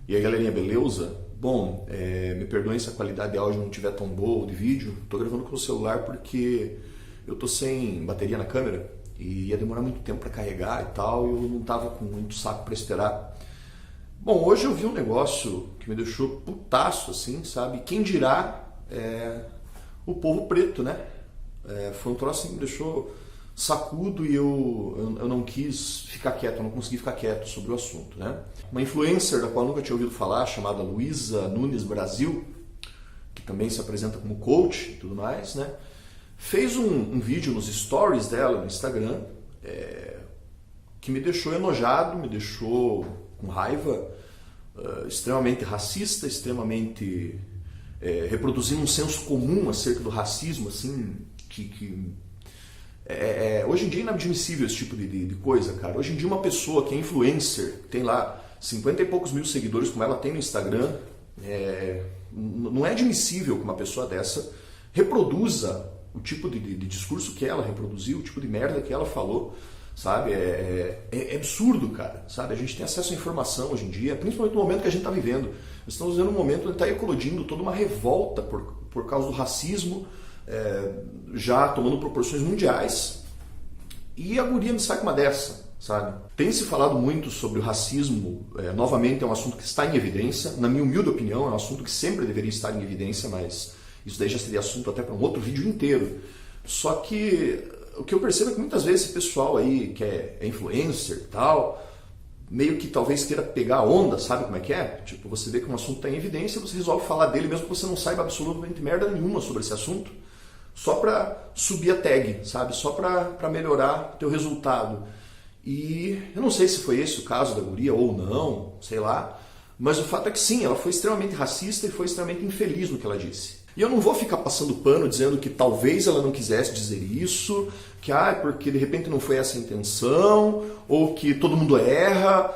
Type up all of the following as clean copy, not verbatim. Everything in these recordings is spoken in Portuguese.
E aí, galerinha, beleza? Bom, me perdoem se a qualidade de áudio não estiver tão boa ou de vídeo. Tô gravando com o celular porque eu tô sem bateria na câmera e ia demorar muito tempo para carregar e tal, e eu não tava com muito saco para esperar. Bom, hoje eu vi um negócio que me deixou putaço, assim, sabe? Quem dirá o povo preto, né? Foi um troço que me deixou sacudo e eu não quis ficar quieto, eu não consegui ficar quieto sobre o assunto, né? Uma influencer da qual eu nunca tinha ouvido falar, chamada Luísa Nunes Brasil, que também se apresenta como coach e tudo mais, né? Fez um vídeo nos stories dela no Instagram que me deixou enojado, me deixou com raiva, extremamente racista, extremamente reproduzindo um senso comum acerca do racismo, assim, hoje em dia é inadmissível esse tipo de coisa, cara. Hoje em dia uma pessoa que é influencer, tem lá 50 e poucos mil seguidores, como ela tem no Instagram, não é admissível que uma pessoa dessa reproduza o tipo de discurso que ela reproduziu, o tipo de merda que ela falou, sabe? É absurdo, cara, sabe? A gente tem acesso à informação hoje em dia, principalmente no momento que a gente está vivendo. Nós estamos vivendo um momento onde está eclodindo toda uma revolta por causa do racismo, já tomando proporções mundiais, e a guria me sai com uma dessa, sabe? Tem se falado muito sobre o racismo, novamente é um assunto que está em evidência, na minha humilde opinião é um assunto que sempre deveria estar em evidência, mas isso daí já seria assunto até para um outro vídeo inteiro. Só que o que eu percebo é que muitas vezes esse pessoal aí que é influencer e tal, meio que talvez queira pegar a onda, sabe como é que é? Tipo, você vê que um assunto está em evidência, você resolve falar dele mesmo que você não saiba absolutamente merda nenhuma sobre esse assunto, só para subir a tag, sabe? Só para melhorar teu resultado. E eu não sei se foi esse o caso da guria ou não, sei lá, mas o fato é que sim, ela foi extremamente racista e foi extremamente infeliz no que ela disse. E eu não vou ficar passando pano dizendo que talvez ela não quisesse dizer isso, que porque de repente não foi essa a intenção, ou que todo mundo erra.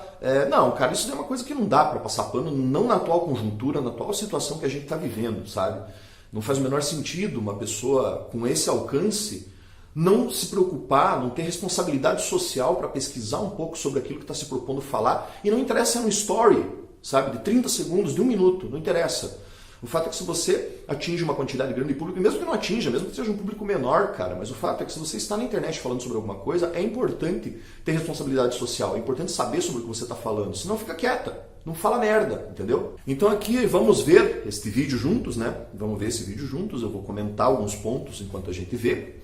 Não, cara, isso é uma coisa que não dá para passar pano, não na atual conjuntura, na atual situação que a gente está vivendo, sabe? Não faz o menor sentido uma pessoa com esse alcance não se preocupar, não ter responsabilidade social para pesquisar um pouco sobre aquilo que está se propondo falar. E não interessa se é um story, sabe, de 30 segundos, de 1 minuto, não interessa. O fato é que se você atinge uma quantidade grande de público, e mesmo que não atinja, mesmo que seja um público menor, cara, mas o fato é que se você está na internet falando sobre alguma coisa, é importante ter responsabilidade social, é importante saber sobre o que você está falando, senão fica quieta, não fala merda, entendeu? Então aqui vamos ver este vídeo juntos, né? Vamos ver esse vídeo juntos, eu vou comentar alguns pontos enquanto a gente vê,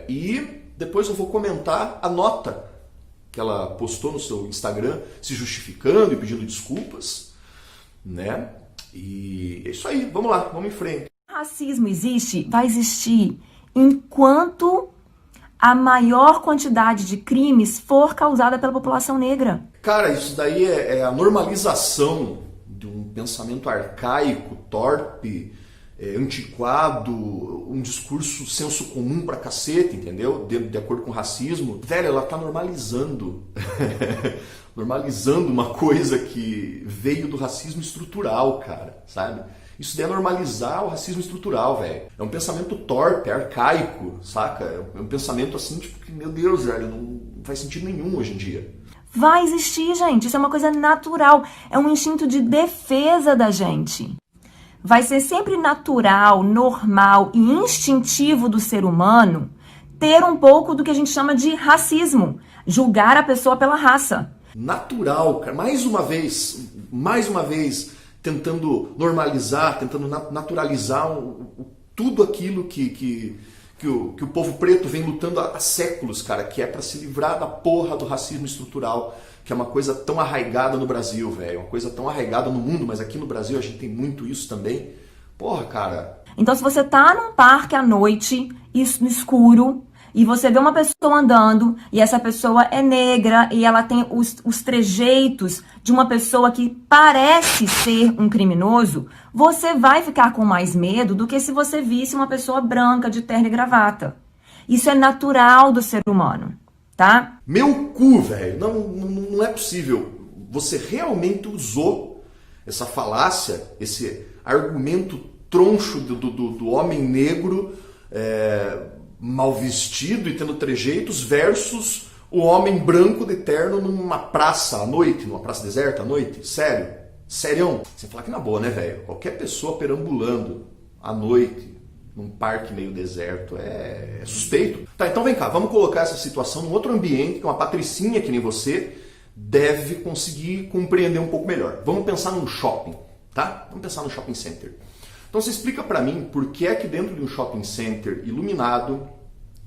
e depois eu vou comentar a nota que ela postou no seu Instagram, se justificando e pedindo desculpas, né? E é isso aí, vamos lá, vamos em frente. Racismo existe, vai existir enquanto a maior quantidade de crimes for causada pela população negra. Cara, isso daí é a normalização de um pensamento arcaico, torpe, antiquado, um discurso senso comum pra cacete, entendeu? De acordo com o racismo. Velho, ela tá normalizando. Normalizando uma coisa que veio do racismo estrutural, cara, sabe? Isso daí é normalizar o racismo estrutural, velho. É um pensamento torpe, arcaico, saca? É um pensamento assim, tipo, que, meu Deus, velho, não faz sentido nenhum hoje em dia. Vai existir, gente. Isso é uma coisa natural. É um instinto de defesa da gente. Vai ser sempre natural, normal e instintivo do ser humano ter um pouco do que a gente chama de racismo. Julgar a pessoa pela raça. Natural, cara. Mais uma vez, tentando normalizar, tentando naturalizar tudo aquilo que o povo preto vem lutando há séculos, cara, que é pra se livrar da porra do racismo estrutural, que é uma coisa tão arraigada no Brasil, velho, uma coisa tão arraigada no mundo, mas aqui no Brasil a gente tem muito isso também. Porra, cara. Então, se você tá num parque à noite, no escuro, e você vê uma pessoa andando, e essa pessoa é negra, e ela tem os trejeitos de uma pessoa que parece ser um criminoso, você vai ficar com mais medo do que se você visse uma pessoa branca de terno e gravata. Isso é natural do ser humano, tá? Meu cu, velho, não é possível. Você realmente usou essa falácia, esse argumento troncho do homem negro, mal vestido e tendo trejeitos versus O homem branco de terno numa praça à noite, numa praça deserta à noite? Sério? Serião? Você fala que na boa, né, velho? Qualquer pessoa perambulando à noite num parque meio deserto é suspeito. Tá, então vem cá, vamos colocar essa situação num outro ambiente que uma patricinha que nem você deve conseguir compreender um pouco melhor. Vamos pensar num shopping, tá? Vamos pensar no shopping center. Então você explica pra mim por que é que dentro de um shopping center iluminado,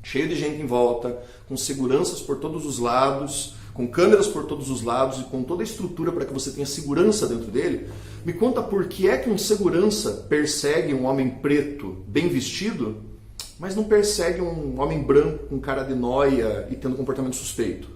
cheio de gente em volta, com seguranças por todos os lados, com câmeras por todos os lados e com toda a estrutura para que você tenha segurança dentro dele, me conta por que é que um segurança persegue um homem preto bem vestido, mas não persegue um homem branco com cara de nóia e tendo comportamento suspeito.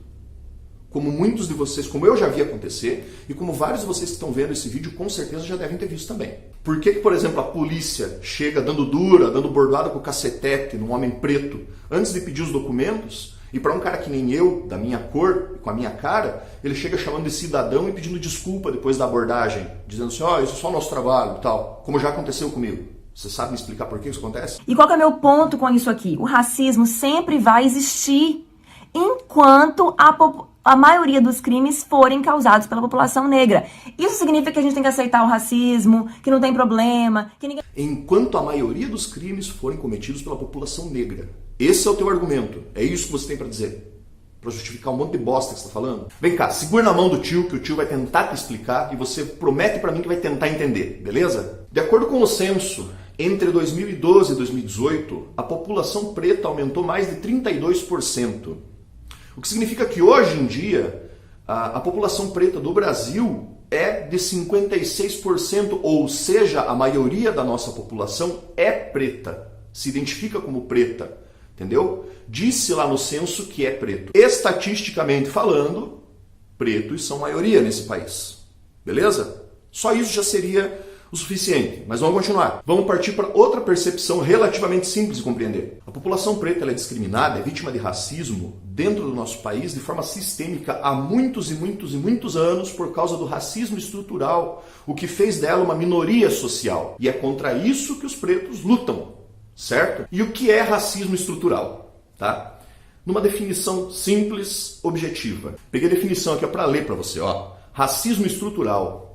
Como muitos de vocês, como eu já vi acontecer, e como vários de vocês que estão vendo esse vídeo com certeza já devem ter visto também. Por que, por exemplo, a polícia chega dando dura, dando bordada com o cacetete num homem preto antes de pedir os documentos, e para um cara que nem eu, da minha cor, com a minha cara, ele chega chamando de cidadão e pedindo desculpa depois da abordagem, dizendo assim, ó, isso é só o nosso trabalho e tal, como já aconteceu comigo. Você sabe me explicar por que isso acontece? E qual que é o meu ponto com isso aqui? O racismo sempre vai existir enquanto a maioria dos crimes forem causados pela população negra. Isso significa que a gente tem que aceitar o racismo, que não tem problema, que ninguém... Enquanto a maioria dos crimes forem cometidos pela população negra. Esse é o teu argumento. É isso que você tem para dizer. Para justificar um monte de bosta que você está falando. Vem cá, segura na mão do tio, que o tio vai tentar te explicar e você promete para mim que vai tentar entender, beleza? De acordo com o censo, entre 2012 e 2018, a população preta aumentou mais de 32%. O que significa que hoje em dia, a população preta do Brasil é de 56%, ou seja, a maioria da nossa população é preta, se identifica como preta, entendeu? Disse lá no censo que é preto. Estatisticamente falando, pretos são maioria nesse país, beleza? Só isso já seria o suficiente, mas vamos continuar. Vamos partir para outra percepção relativamente simples de compreender. A população preta ela é discriminada, é vítima de racismo dentro do nosso país de forma sistêmica há muitos e muitos e muitos anos por causa do racismo estrutural, o que fez dela uma minoria social. E é contra isso que os pretos lutam, certo? E o que é racismo estrutural? Tá? Numa definição simples, objetiva. Peguei a definição aqui para ler para você. Ó. Racismo estrutural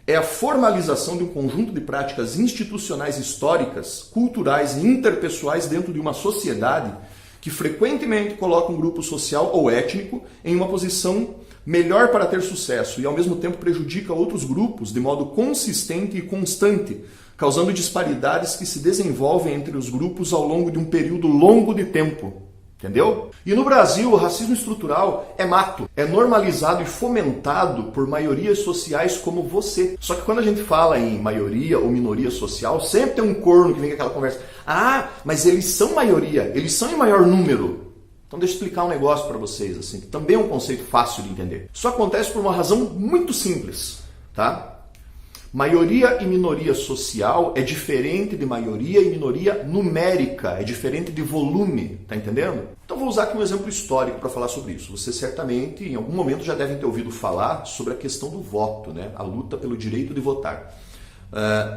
é a formalização de um conjunto de práticas institucionais históricas, culturais e interpessoais dentro de uma sociedade que frequentemente coloca um grupo social ou étnico em uma posição melhor para ter sucesso e ao mesmo tempo prejudica outros grupos de modo consistente e constante, causando disparidades que se desenvolvem entre os grupos ao longo de um período longo de tempo. Entendeu? E no Brasil, o racismo estrutural é mato, é normalizado e fomentado por maiorias sociais como você. Só que quando a gente fala em maioria ou minoria social, sempre tem um corno que vem com aquela conversa. Ah, mas eles são maioria, eles são em maior número. Então deixa eu explicar um negócio para vocês, assim, que também é um conceito fácil de entender. Isso acontece por uma razão muito simples, tá? Maioria e minoria social é diferente de maioria e minoria numérica, é diferente de volume, tá entendendo? Então vou usar aqui um exemplo histórico para falar sobre isso. Você certamente, em algum momento, já devem ter ouvido falar sobre a questão do voto, né? A luta pelo direito de votar.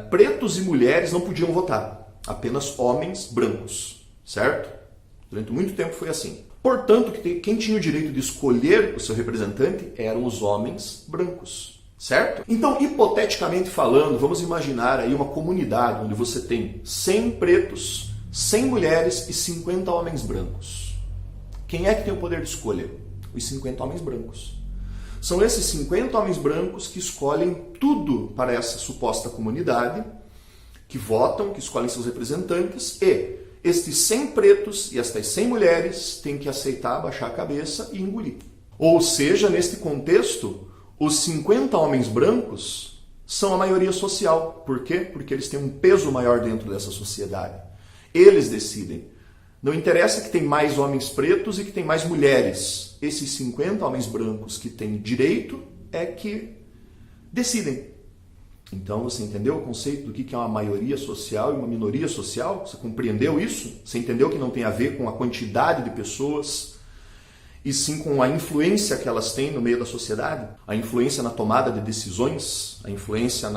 Pretos e mulheres não podiam votar, apenas homens brancos, certo? Durante muito tempo foi assim. Portanto, quem tinha o direito de escolher o seu representante eram os homens brancos. Certo? Então, hipoteticamente falando, vamos imaginar aí uma comunidade onde você tem 100 pretos, 100 mulheres e 50 homens brancos. Quem é que tem o poder de escolha? Os 50 homens brancos. São esses 50 homens brancos que escolhem tudo para essa suposta comunidade, que votam, que escolhem seus representantes, e estes 100 pretos e estas 100 mulheres têm que aceitar, baixar a cabeça e engolir. Ou seja, neste contexto, os 50 homens brancos são a maioria social. Por quê? Porque eles têm um peso maior dentro dessa sociedade. Eles decidem. Não interessa que tem mais homens pretos e que tem mais mulheres. Esses 50 homens brancos que têm direito é que decidem. Então você entendeu o conceito do que é uma maioria social e uma minoria social? Você compreendeu isso? Você entendeu que não tem a ver com a quantidade de pessoas e sim com a influência que elas têm no meio da sociedade, a influência na tomada de decisões, a influência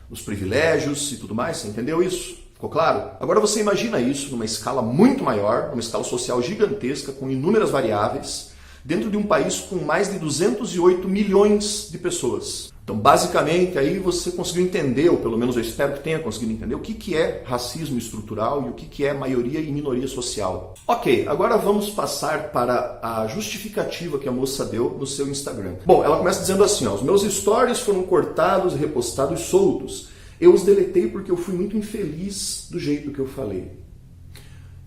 nos privilégios e tudo mais. Você entendeu isso? Ficou claro? Agora você imagina isso numa escala muito maior, numa escala social gigantesca, com inúmeras variáveis, dentro de um país com mais de 208 milhões de pessoas. Então, basicamente, aí você conseguiu entender, ou pelo menos eu espero que tenha conseguido entender, o que é racismo estrutural e o que é maioria e minoria social. Ok, agora vamos passar para a justificativa que a moça deu no seu Instagram. Bom, ela começa dizendo assim, ó, os meus stories foram cortados e repostados soltos. Eu os deletei porque eu fui muito infeliz do jeito que eu falei.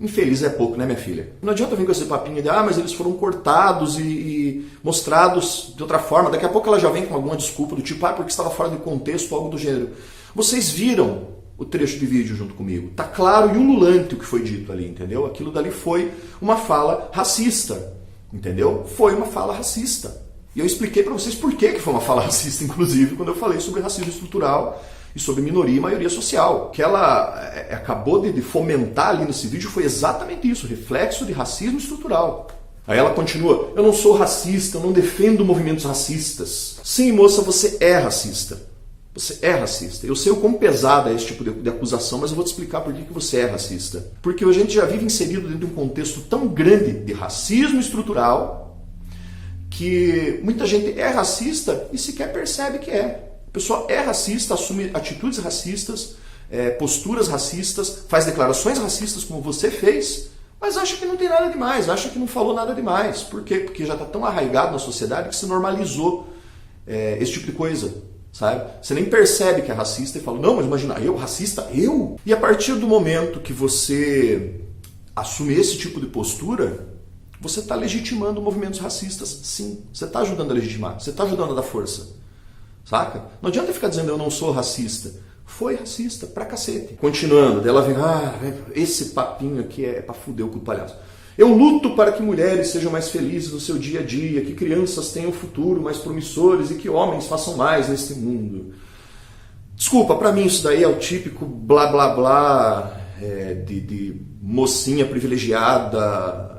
Infeliz é pouco, né, minha filha? Não adianta vir com esse papinho de, mas eles foram cortados e mostrados de outra forma. Daqui a pouco ela já vem com alguma desculpa do tipo, porque estava fora de contexto, algo do gênero. Vocês viram o trecho de vídeo junto comigo. Tá claro e ululante o que foi dito ali, entendeu? Aquilo dali foi uma fala racista, entendeu? Foi uma fala racista. E eu expliquei para vocês por que foi uma fala racista, inclusive, quando eu falei sobre racismo estrutural e sobre minoria e maioria social. O que ela acabou de fomentar ali nesse vídeo foi exatamente isso, reflexo de racismo estrutural. Aí ela continua, eu não sou racista, eu não defendo movimentos racistas. Sim, moça, você é racista. Você é racista. Eu sei o quão pesada é esse tipo de acusação, mas eu vou te explicar por que você é racista. Porque a gente já vive inserido dentro de um contexto tão grande de racismo estrutural que muita gente é racista e sequer percebe que é. A pessoa é racista, assume atitudes racistas, posturas racistas, faz declarações racistas como você fez, mas acha que não tem nada demais, acha que não falou nada demais. Por quê? Porque já está tão arraigado na sociedade que se normalizou esse tipo de coisa, sabe? Você nem percebe que é racista e fala, não, mas imagina, eu, racista, eu? E a partir do momento que você assume esse tipo de postura, você está legitimando movimentos racistas, sim. Você está ajudando a legitimar, você está ajudando a dar força. Saca? Não adianta ficar dizendo eu não sou racista. Foi racista pra cacete. Continuando, dela vem, esse papinho aqui é pra fuder o cu do palhaço. Eu luto para que mulheres sejam mais felizes no seu dia a dia, que crianças tenham um futuro mais promissores e que homens façam mais nesse mundo. Desculpa, pra mim isso daí é o típico blá blá blá de mocinha privilegiada,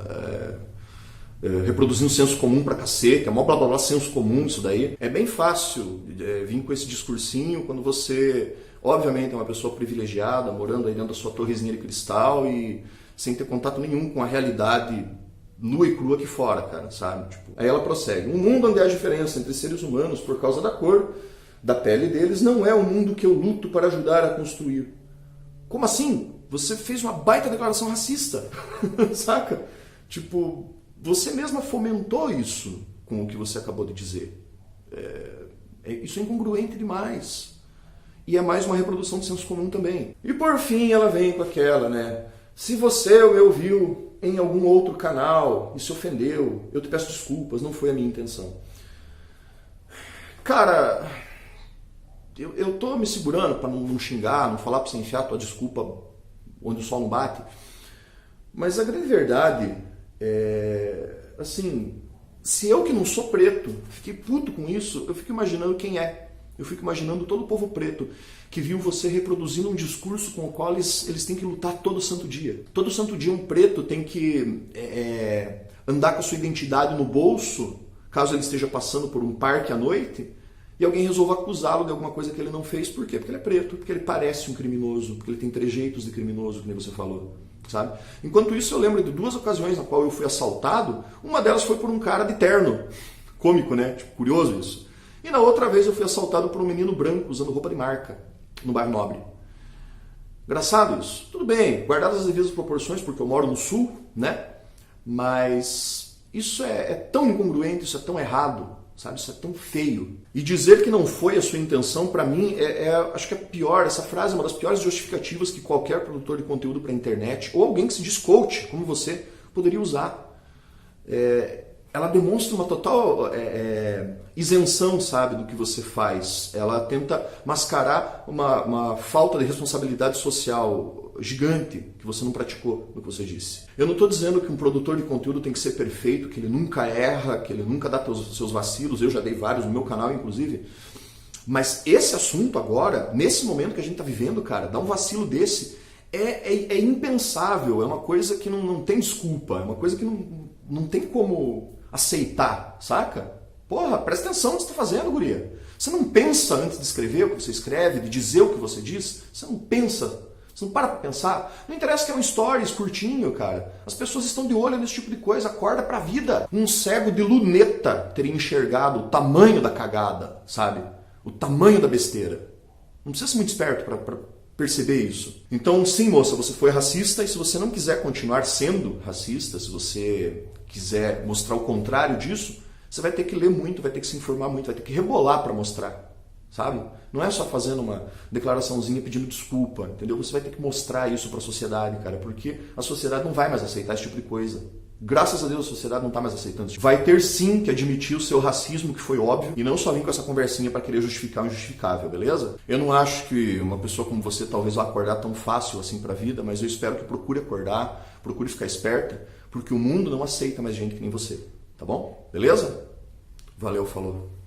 reproduzindo senso comum pra cacete, é mó blá blá blá senso comum isso daí. É bem fácil vir com esse discursinho quando você, obviamente, é uma pessoa privilegiada, morando aí dentro da sua torrezinha de cristal e sem ter contato nenhum com a realidade nua e crua aqui fora, cara, sabe? Tipo, aí ela prossegue. Um mundo onde há diferença entre seres humanos por causa da cor da pele deles não é o mundo que eu luto para ajudar a construir. Como assim? Você fez uma baita declaração racista, saca? Tipo, você mesma fomentou isso com o que você acabou de dizer. Isso é incongruente demais. E é mais uma reprodução de senso comum também. E por fim ela vem com aquela, né? Se você me ouviu em algum outro canal e se ofendeu, eu te peço desculpas, não foi a minha intenção. Cara, eu tô me segurando para não xingar, não falar para você enfiar a tua desculpa onde o sol não bate. Mas a grande verdade assim, se eu que não sou preto fiquei puto com isso, eu fico imaginando quem é. Eu fico imaginando todo o povo preto que viu você reproduzindo um discurso com o qual eles têm que lutar todo santo dia. Todo santo dia um preto tem que andar com a sua identidade no bolso, caso ele esteja passando por um parque à noite, e alguém resolva acusá-lo de alguma coisa que ele não fez. Por quê? Porque ele é preto, porque ele parece um criminoso, porque ele tem trejeitos de criminoso, que nem você falou. Sabe? Enquanto isso, eu lembro de 2 ocasiões na qual eu fui assaltado. Uma delas foi por um cara de terno. Cômico, né? Tipo, curioso isso. E na outra vez eu fui assaltado por um menino branco usando roupa de marca, no bairro Nobre. Engraçado isso. Tudo bem, guardadas as devidas proporções, porque eu moro no sul, né? Mas isso é tão incongruente, isso é tão errado, sabe? Isso é tão feio. E dizer que não foi a sua intenção, pra mim, acho que é pior. Essa frase é uma das piores justificativas que qualquer produtor de conteúdo pra internet, ou alguém que se diz coach, como você, poderia usar. Ela demonstra uma total isenção, sabe, do que você faz. Ela tenta mascarar uma falta de responsabilidade social gigante que você não praticou no que você disse. Eu não estou dizendo que um produtor de conteúdo tem que ser perfeito, que ele nunca erra, que ele nunca dá seus vacilos. Eu já dei vários no meu canal, inclusive. Mas esse assunto agora, nesse momento que a gente está vivendo, cara, dar um vacilo desse é impensável. É uma coisa que não tem desculpa. É uma coisa que não tem como aceitar, saca? Porra, presta atenção no que você está fazendo, guria. Você não pensa antes de escrever o que você escreve, de dizer o que você diz? Você não pensa. Você não para pra pensar? Não interessa que é um stories curtinho, cara. As pessoas estão de olho nesse tipo de coisa. Acorda pra vida. Um cego de luneta teria enxergado o tamanho da cagada, sabe? O tamanho da besteira. Não precisa ser muito esperto pra perceber isso. Então, sim, moça, você foi racista e se você não quiser continuar sendo racista, se você quiser mostrar o contrário disso, você vai ter que ler muito, vai ter que se informar muito, vai ter que rebolar pra mostrar. Sabe? Não é só fazendo uma declaraçãozinha pedindo desculpa, entendeu? Você vai ter que mostrar isso para a sociedade, cara, porque a sociedade não vai mais aceitar esse tipo de coisa. Graças a Deus a sociedade não está mais aceitando isso. Vai ter sim que admitir o seu racismo, que foi óbvio, e não só vir com essa conversinha para querer justificar o injustificável, beleza? Eu não acho que uma pessoa como você talvez vá acordar tão fácil assim para a vida, mas eu espero que procure acordar, procure ficar esperta, porque o mundo não aceita mais gente que nem você, tá bom? Beleza? Valeu, falou.